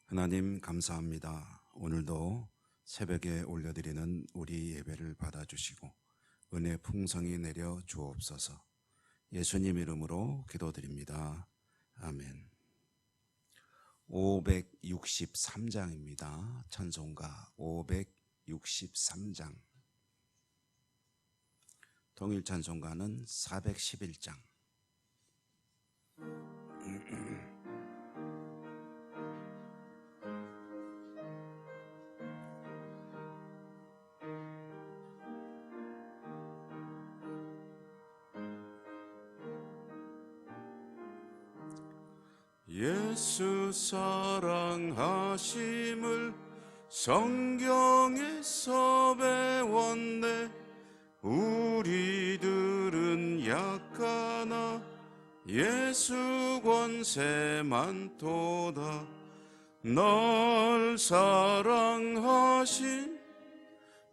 하나님 감사합니다. 오늘도 새벽에 올려드리는 우리 예배를 받아주시고 은혜 풍성히 내려 주옵소서. 예수님 이름으로 기도드립니다. 아멘. 563장입니다. 찬송가 563장. 통일 찬송가는 411장. 예수 사랑하심을 성경에서 배웠네. 우리들은 약하나 예수 권세 많도다. 널 사랑하심,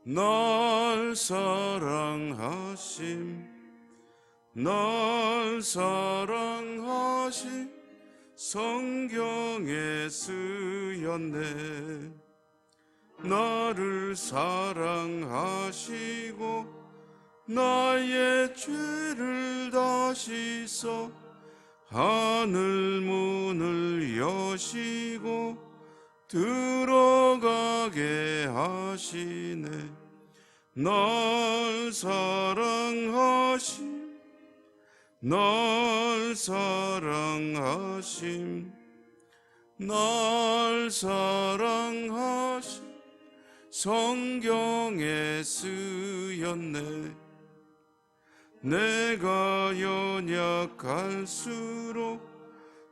널 사랑하심, 널 사랑하심 성경에 쓰였네. 나를 사랑하시고 나의 죄를 다 씻어 하늘 문을 여시고 들어가게 하시네. 널 사랑하심, 널 사랑하심, 널 사랑하심 성경에 쓰였네. 내가 연약할수록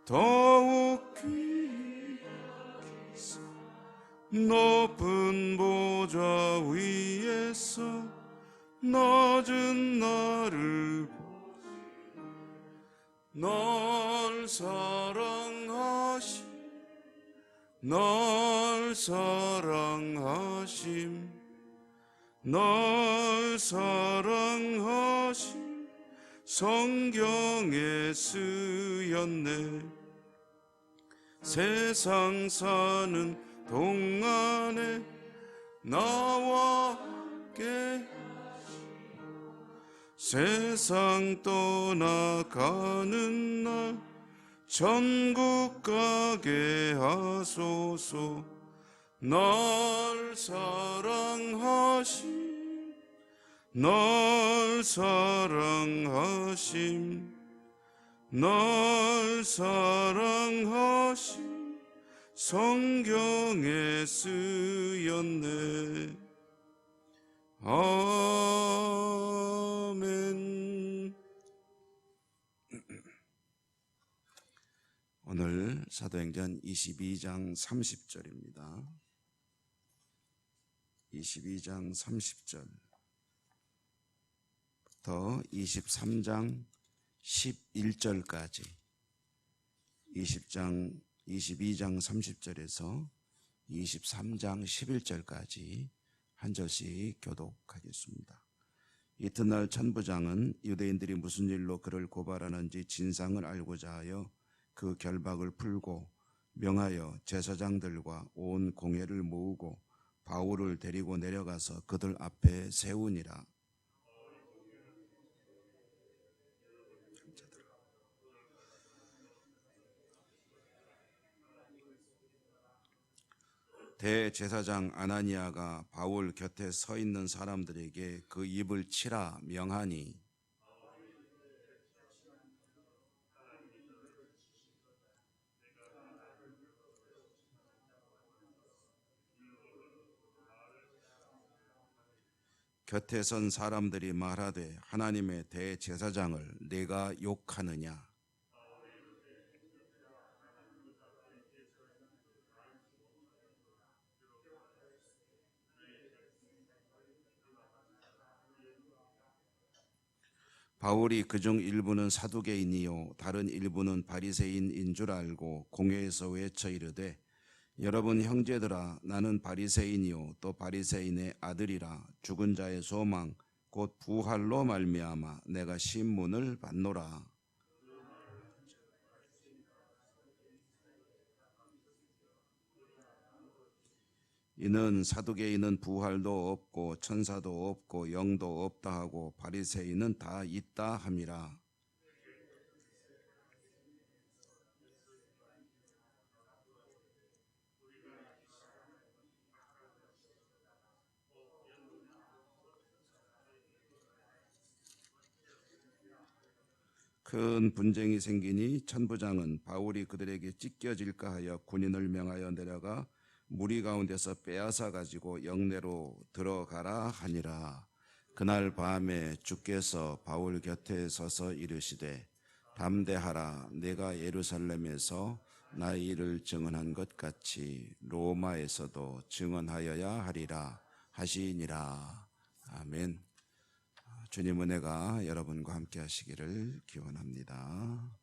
더욱 귀히 여기사 높은 보좌 위에서 낮은 나를 널 사랑하심, 널 사랑하심, 널 사랑하심 성경에 쓰였네. 세상 사는 동안에 나와 함께 세상 떠나가는 날 천국 가게 하소서. 널 사랑하심, 널 사랑하심, 널 사랑하심 성경에 쓰였네. 아멘. 오늘 사도행전 22장 30절입니다. 22장 30절부터 23장 11절까지 22장 30절에서 23장 11절까지 한 절씩 교독하겠습니다. 이튿날 천부장은 유대인들이 무슨 일로 그를 고발하는지 진상을 알고자 하여 그 결박을 풀고 명하여 제사장들과 온 공회를 모으고 바울을 데리고 내려가서 그들 앞에 세우니라. 대제사장 아나니아가 바울 곁에 서 있는 사람들에게 그 입을 치라 명하니 곁에 선 사람들이 말하되 하나님의 대제사장을 네가 욕하느냐. 바울이 그중 일부는 사두개인이요 다른 일부는 바리새인인 줄 알고 공회에서 외쳐 이르되 여러분 형제들아, 나는 바리새인이요 또 바리새인의 아들이라. 죽은 자의 소망 곧 부활로 말미암아 내가 신문을 받노라. 이는 사두개인은 부활도 없고 천사도 없고 영도 없다 하고 바리새인은 다 있다 함이라. 큰 분쟁이 생기니 천부장은 바울이 그들에게 찢겨질까 하여 군인을 명하여 내려가 무리 가운데서 빼앗아 가지고 영내로 들어가라 하니라. 그날 밤에 주께서 바울 곁에 서서 이르시되 담대하라. 내가 예루살렘에서 나의 일을 증언한 것 같이 로마에서도 증언하여야 하리라 하시니라. 아멘. 주님 은혜가 여러분과 함께 하시기를 기원합니다.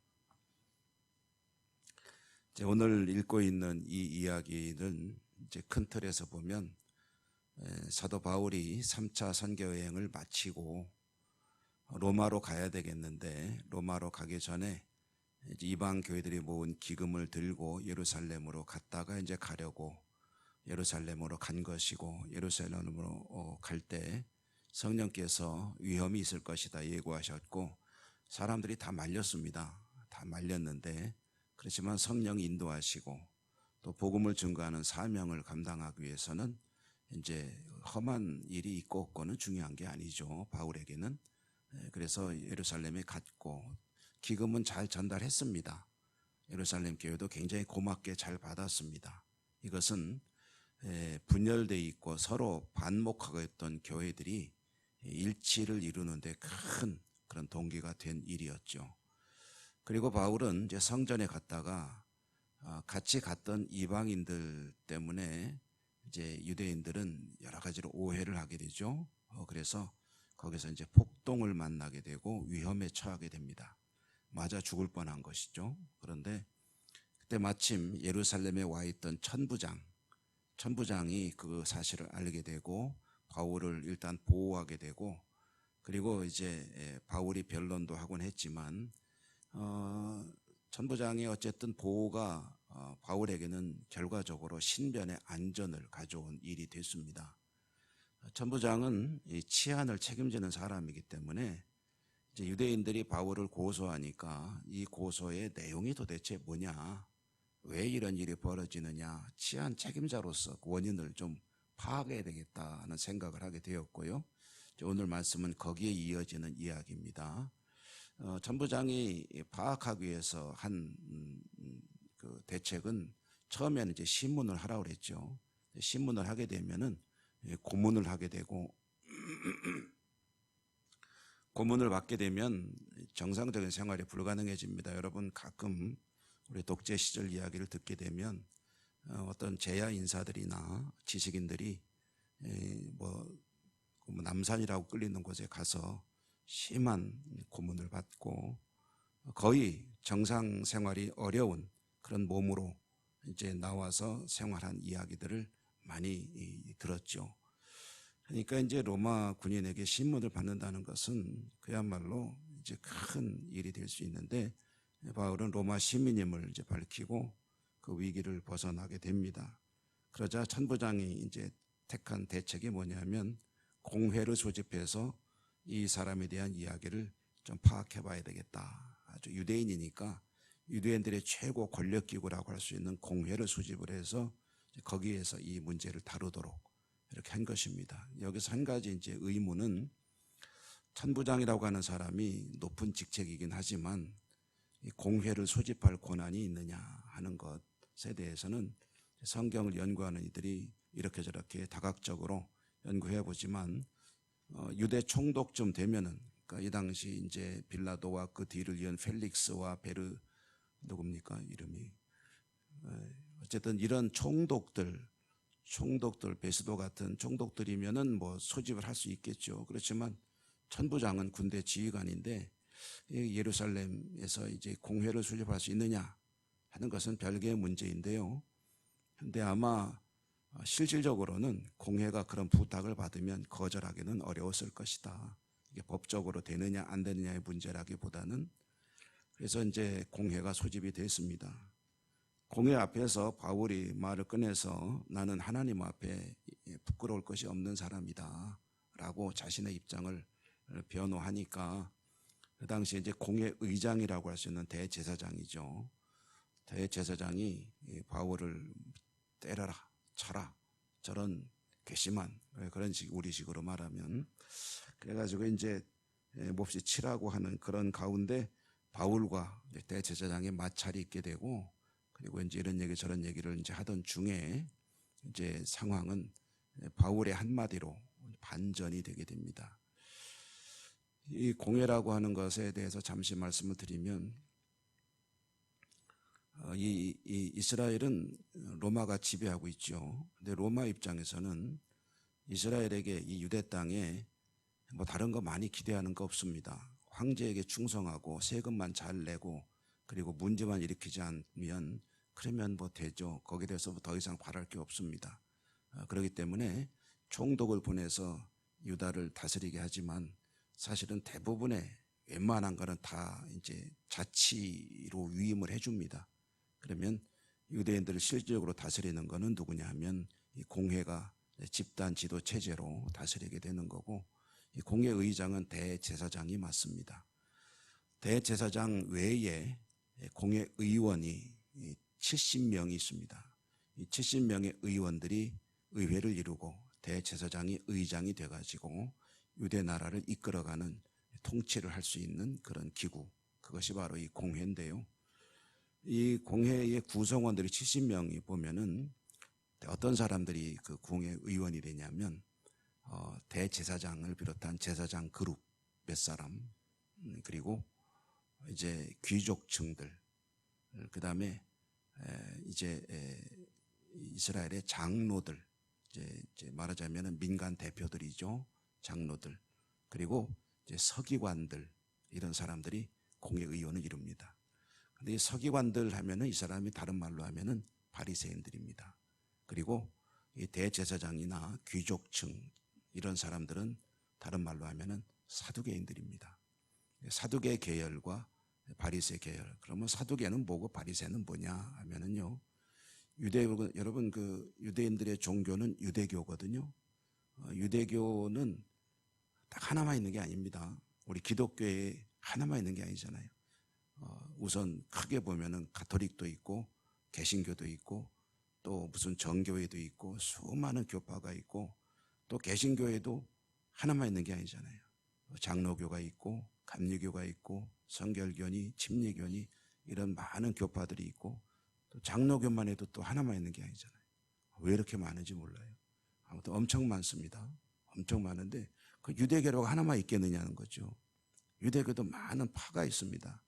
오늘 읽고 있는 이 이야기는 이제 큰 틀에서 보면 사도 바울이 3차 선교 여행을 마치고 로마로 가야 되겠는데 로마로 가기 전에 이방 교회들이 모은 기금을 들고 예루살렘으로 갔다가 이제 가려고 예루살렘으로 간 것이고 예루살렘으로 갈 때 성령께서 위험이 있을 것이다 예고하셨고 사람들이 다 말렸습니다. 다 말렸는데 그렇지만 성령이 인도하시고 또 복음을 증거하는 사명을 감당하기 위해서는 이제 험한 일이 있고 없고는 중요한 게 아니죠. 바울에게는. 그래서 예루살렘에 갔고 기금은 잘 전달했습니다. 예루살렘 교회도 굉장히 고맙게 잘 받았습니다. 이것은 분열되어 있고 서로 반목하고 있던 교회들이 일치를 이루는데 큰 그런 동기가 된 일이었죠. 그리고 바울은 이제 성전에 갔다가 같이 갔던 이방인들 때문에 이제 유대인들은 여러 가지로 오해를 하게 되죠. 그래서 거기서 이제 폭동을 만나게 되고 위험에 처하게 됩니다. 맞아 죽을 뻔한 것이죠. 그런데 그때 마침 예루살렘에 와 있던 천부장이 그 사실을 알게 되고 바울을 일단 보호하게 되고 그리고 이제 바울이 변론도 하곤 했지만 천부장이 어쨌든 보호가 바울에게는 결과적으로 신변의 안전을 가져온 일이 됐습니다. 천부장은 이 치안을 책임지는 사람이기 때문에 이제 유대인들이 바울을 고소하니까 이 고소의 내용이 도대체 뭐냐, 왜 이런 일이 벌어지느냐, 치안 책임자로서 그 원인을 좀 파악해야 되겠다는 생각을 하게 되었고요. 오늘 말씀은 거기에 이어지는 이야기입니다. 천부장이 파악하기 위해서 한 그 대책은 처음에는 이제 신문을 하라고 그랬죠. 신문을 하게 되면은 고문을 하게 되고 고문을 받게 되면 정상적인 생활이 불가능해집니다. 여러분 가끔 우리 독재 시절 이야기를 듣게 되면 어떤 제야 인사들이나 지식인들이 뭐 남산이라고 끌리는 곳에 가서 심한 고문을 받고 거의 정상 생활이 어려운 그런 몸으로 이제 나와서 생활한 이야기들을 많이 들었죠. 그러니까 이제 로마 군인에게 신문을 받는다는 것은 그야말로 이제 큰 일이 될 수 있는데 바울은 로마 시민임을 이제 밝히고 그 위기를 벗어나게 됩니다. 그러자 천부장이 이제 택한 대책이 뭐냐면 공회를 소집해서 이 사람에 대한 이야기를 좀 파악해 봐야 되겠다. 아주 유대인이니까 유대인들의 최고 권력기구라고 할 수 있는 공회를 소집을 해서 거기에서 이 문제를 다루도록 이렇게 한 것입니다. 여기서 한 가지 이제 의문은 천부장이라고 하는 사람이 높은 직책이긴 하지만 이 공회를 소집할 권한이 있느냐 하는 것에 대해서는 성경을 연구하는 이들이 이렇게 저렇게 다각적으로 연구해 보지만 유대 총독쯤 되면은 그러니까 이 당시 이제 빌라도와 그 뒤를 이은 펠릭스와 베르 누굽니까 이름이 어쨌든 이런 총독들 베스도 같은 총독들이면은 뭐 소집을 할 수 있겠죠. 그렇지만 천부장은 군대 지휘관인데 예루살렘에서 이제 공회를 소집할 수 있느냐 하는 것은 별개의 문제인데요. 근데 아마 실질적으로는 공회가 그런 부탁을 받으면 거절하기는 어려웠을 것이다. 이게 법적으로 되느냐 안 되느냐의 문제라기보다는 그래서 이제 공회가 소집이 됐습니다. 공회 앞에서 바울이 말을 꺼내서 나는 하나님 앞에 부끄러울 것이 없는 사람이다 라고 자신의 입장을 변호하니까, 그 당시에 이제 공회 의장이라고 할 수 있는 대제사장이죠. 대제사장이 바울을 때려라, 쳐라, 저런 괘씸한, 그런 식, 우리식으로 말하면, 그래가지고 이제 몹시 치라고 하는 그런 가운데 바울과 대제사장의 마찰이 있게 되고, 그리고 이제 이런 얘기 저런 얘기를 이제 하던 중에 이제 상황은 바울의 한마디로 반전이 되게 됩니다. 이 공회라고 하는 것에 대해서 잠시 말씀을 드리면, 이 이스라엘은 로마가 지배하고 있죠. 근데 로마 입장에서는 이스라엘에게 이 유대 땅에 뭐 다른 거 많이 기대하는 거 없습니다. 황제에게 충성하고 세금만 잘 내고 그리고 문제만 일으키지 않으면 그러면 뭐 되죠. 거기에 대해서 더 이상 바랄 게 없습니다. 그렇기 때문에 총독을 보내서 유다를 다스리게 하지만 사실은 대부분의 웬만한 거는 다 이제 자치로 위임을 해줍니다. 그러면 유대인들을 실질적으로 다스리는 거는 누구냐 하면 이 공회가 집단 지도 체제로 다스리게 되는 거고, 이 공회 의장은 대제사장이 맞습니다. 대제사장 외에 공회 의원이 70명이 있습니다. 이 70명의 의원들이 의회를 이루고 대제사장이 의장이 돼가지고 유대 나라를 이끌어가는 통치를 할 수 있는 그런 기구, 그것이 바로 이 공회인데요. 이 공회의 구성원들이 70명이 보면은 어떤 사람들이 그 공회 의원이 되냐면 대제사장을 비롯한 제사장 그룹 몇 사람, 그리고 이제 귀족층들, 그 다음에 이제 이스라엘의 장로들, 이제 말하자면 민간 대표들이죠. 장로들, 그리고 이제 서기관들, 이런 사람들이 공회 의원을 이룹니다. 근데 이 서기관들 하면은 이 사람이 다른 말로 하면은 바리새인들입니다. 그리고 이 대제사장이나 귀족층 이런 사람들은 다른 말로 하면은 사두개인들입니다. 사두개 계열과 바리새 계열. 그러면 사두개는 뭐고 바리새는 뭐냐 하면은요. 여러분 그 유대인들의 종교는 유대교거든요. 유대교는 딱 하나만 있는 게 아닙니다. 우리 기독교에 하나만 있는 게 아니잖아요. 우선 크게 보면은 가톨릭도 있고 개신교도 있고 또 무슨 정교회도 있고 수많은 교파가 있고 또 개신교회도 하나만 있는 게 아니잖아요. 장로교가 있고 감리교가 있고 성결교니 침례교니 이런 많은 교파들이 있고 또 장로교만 해도 또 하나만 있는 게 아니잖아요. 왜 이렇게 많은지 몰라요. 아무튼 엄청 많습니다. 엄청 많은데 그 유대교가 하나만 있겠느냐는 거죠. 유대교도 많은 파가 있습니다.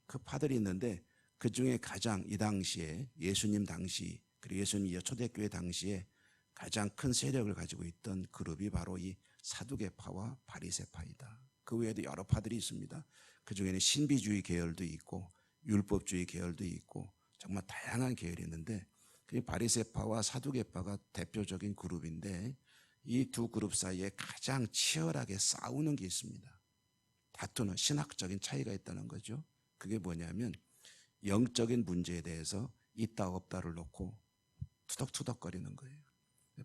그 파들이 있는데 그 중에 가장 이 당시에 예수님 당시 그리고 예수님 초대교회 당시에 가장 큰 세력을 가지고 있던 그룹이 바로 이 사두개파와 바리새파이다. 그 외에도 여러 파들이 있습니다. 그 중에는 신비주의 계열도 있고 율법주의 계열도 있고 정말 다양한 계열이 있는데 그 바리새파와 사두개파가 대표적인 그룹인데 이 두 그룹 사이에 가장 치열하게 싸우는 게 있습니다. 다투는 신학적인 차이가 있다는 거죠. 그게 뭐냐면 영적인 문제에 대해서 있다 없다를 놓고 투덕투덕거리는 거예요.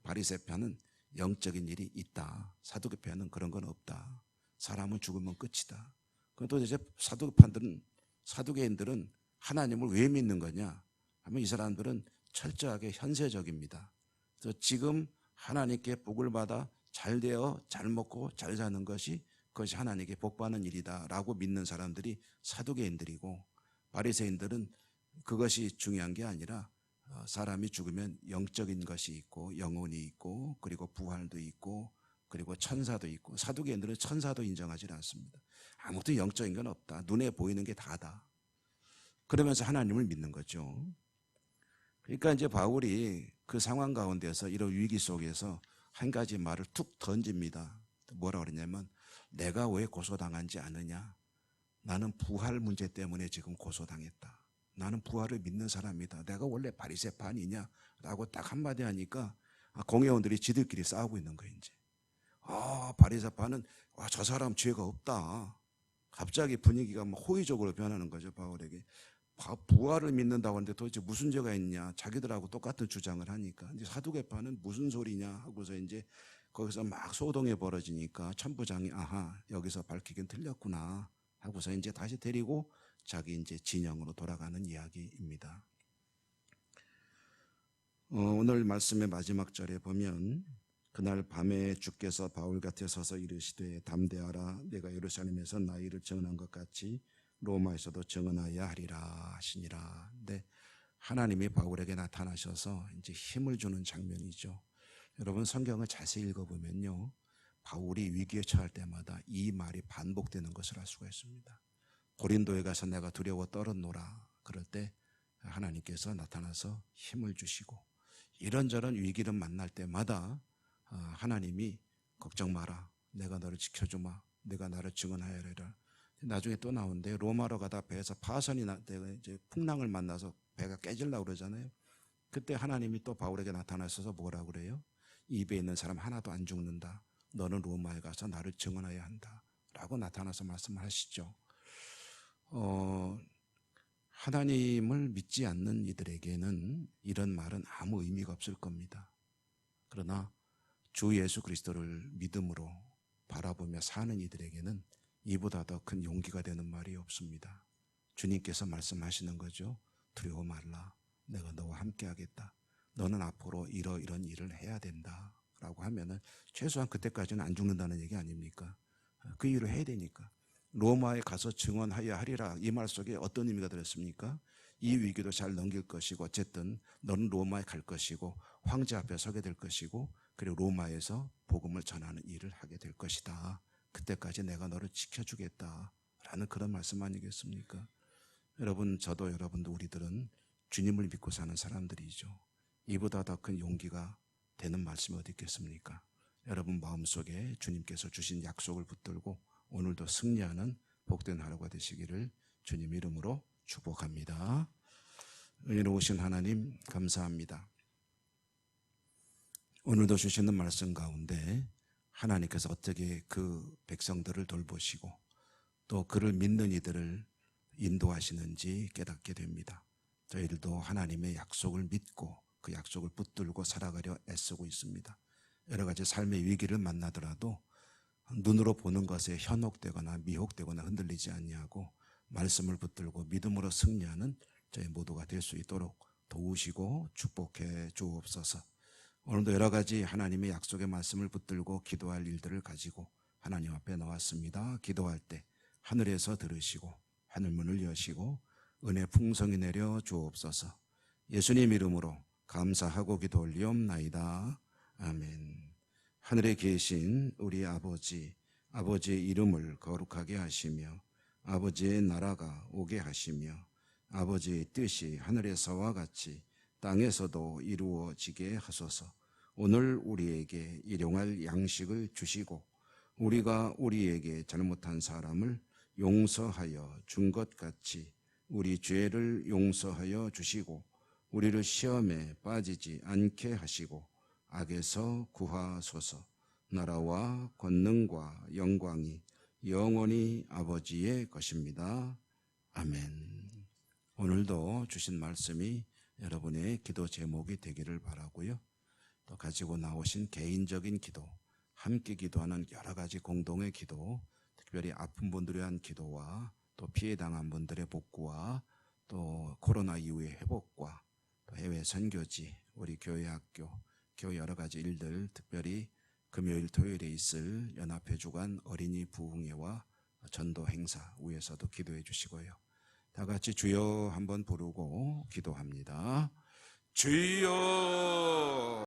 바리새파는 영적인 일이 있다. 사두개파는 그런 건 없다. 사람은 죽으면 끝이다. 그럼 도대체 사두개인들은 하나님을 왜 믿는 거냐 하면 이 사람들은 철저하게 현세적입니다. 그래서 지금 하나님께 복을 받아 잘 되어 잘 먹고 잘 사는 것이 그것이 하나님께 복 받는 일이다라고 믿는 사람들이 사두개인들이고, 바리새인들은 그것이 중요한 게 아니라 사람이 죽으면 영적인 것이 있고 영혼이 있고 그리고 부활도 있고 그리고 천사도 있고, 사두개인들은 천사도 인정하지 않습니다. 아무것도 영적인 건 없다. 눈에 보이는 게 다다. 그러면서 하나님을 믿는 거죠. 그러니까 이제 바울이 그 상황 가운데서 이런 위기 속에서 한 가지 말을 툭 던집니다. 뭐라고 그러냐면 내가 왜 고소당하지 않느냐. 나는 부활 문제 때문에 지금 고소당했다. 나는 부활을 믿는 사람이다. 내가 원래 바리새파 아니냐 라고 딱 한마디 하니까 공회원들이 지들끼리 싸우고 있는 거예요. 이제 바리새파는 저 사람 죄가 없다. 갑자기 분위기가 호의적으로 변하는 거죠. 바울에게. 부활을 믿는다고 하는데 도대체 무슨 죄가 있냐? 자기들하고 똑같은 주장을 하니까 이제 사두개파는 무슨 소리냐 하고서 이제 거기서 막 소동이 벌어지니까 천부장이 아하 여기서 밝히긴 틀렸구나 하고서 이제 다시 데리고 자기 이제 진영으로 돌아가는 이야기입니다. 오늘 말씀의 마지막 절에 보면 그날 밤에 주께서 바울 곁에 서서 이르시되 담대하라 내가 예루살렘에서 나의 일을 증언한 것 같이 로마에서도 증언하여야 하리라 하시니라. 근데 하나님이 바울에게 나타나셔서 이제 힘을 주는 장면이죠. 여러분 성경을 자세히 읽어보면요, 바울이 위기에 처할 때마다 이 말이 반복되는 것을 알 수가 있습니다. 고린도에 가서 내가 두려워 떨었노라 그럴 때 하나님께서 나타나서 힘을 주시고, 이런저런 위기를 만날 때마다 하나님이 걱정 마라 내가 너를 지켜주마 내가 나를 증언하여라. 나중에 또 나오는데 로마로 가다 배에서 파선이 나다가 이제 풍랑을 만나서 배가 깨질라고 그러잖아요. 그때 하나님이 또 바울에게 나타나셔서 뭐라고 그래요? 이 배에 있는 사람 하나도 안 죽는다. 너는 로마에 가서 나를 증언해야 한다 라고 나타나서 말씀하시죠. 하나님을 믿지 않는 이들에게는 이런 말은 아무 의미가 없을 겁니다. 그러나 주 예수 그리스도를 믿음으로 바라보며 사는 이들에게는 이보다 더 큰 용기가 되는 말이 없습니다. 주님께서 말씀하시는 거죠. 두려워 말라. 내가 너와 함께 하겠다. 너는 앞으로 이런 일을 해야 된다 라고 하면은 최소한 그때까지는 안 죽는다는 얘기 아닙니까? 그 일을 해야 되니까. 로마에 가서 증언하여야 하리라 이 말 속에 어떤 의미가 들었습니까? 이 위기도 잘 넘길 것이고 어쨌든 너는 로마에 갈 것이고 황제 앞에 서게 될 것이고 그리고 로마에서 복음을 전하는 일을 하게 될 것이다. 그때까지 내가 너를 지켜주겠다라는 그런 말씀 아니겠습니까? 여러분 저도 여러분도 우리들은 주님을 믿고 사는 사람들이죠. 이보다 더 큰 용기가 되는 말씀이 어디 있겠습니까? 여러분 마음속에 주님께서 주신 약속을 붙들고 오늘도 승리하는 복된 하루가 되시기를 주님 이름으로 축복합니다. 은혜로우신 하나님 감사합니다. 오늘도 주시는 말씀 가운데 하나님께서 어떻게 그 백성들을 돌보시고 또 그를 믿는 이들을 인도하시는지 깨닫게 됩니다. 저희들도 하나님의 약속을 믿고 그 약속을 붙들고 살아가려 애쓰고 있습니다. 여러 가지 삶의 위기를 만나더라도 눈으로 보는 것에 현혹되거나 미혹되거나 흔들리지 아니하고 말씀을 붙들고 믿음으로 승리하는 저희 모두가 될 수 있도록 도우시고 축복해 주옵소서. 오늘도 여러 가지 하나님의 약속의 말씀을 붙들고 기도할 일들을 가지고 하나님 앞에 나왔습니다. 기도할 때 하늘에서 들으시고 하늘문을 여시고 은혜 풍성히 내려 주옵소서. 예수님 이름으로 감사하고 기도 올리옵나이다. 아멘. 하늘에 계신 우리 아버지, 아버지의 이름을 거룩하게 하시며 아버지의 나라가 오게 하시며 아버지의 뜻이 하늘에서와 같이 땅에서도 이루어지게 하소서. 오늘 우리에게 일용할 양식을 주시고 우리가 우리에게 잘못한 사람을 용서하여 준 것 같이 우리 죄를 용서하여 주시고 우리를 시험에 빠지지 않게 하시고 악에서 구하소서. 나라와 권능과 영광이 영원히 아버지의 것입니다. 아멘. 오늘도 주신 말씀이 여러분의 기도 제목이 되기를 바라고요. 또 가지고 나오신 개인적인 기도, 함께 기도하는 여러 가지 공동의 기도, 특별히 아픈 분들에 대한 기도와 또 피해당한 분들의 복구와 또 코로나 이후의 회복과 또 해외 선교지, 우리 교회 학교, 교회 여러 가지 일들, 특별히 금요일 토요일에 있을 연합회 주간 어린이 부흥회와 전도 행사 위에서도 기도해 주시고요. 다 같이 주여 한번 부르고 기도합니다. 주여.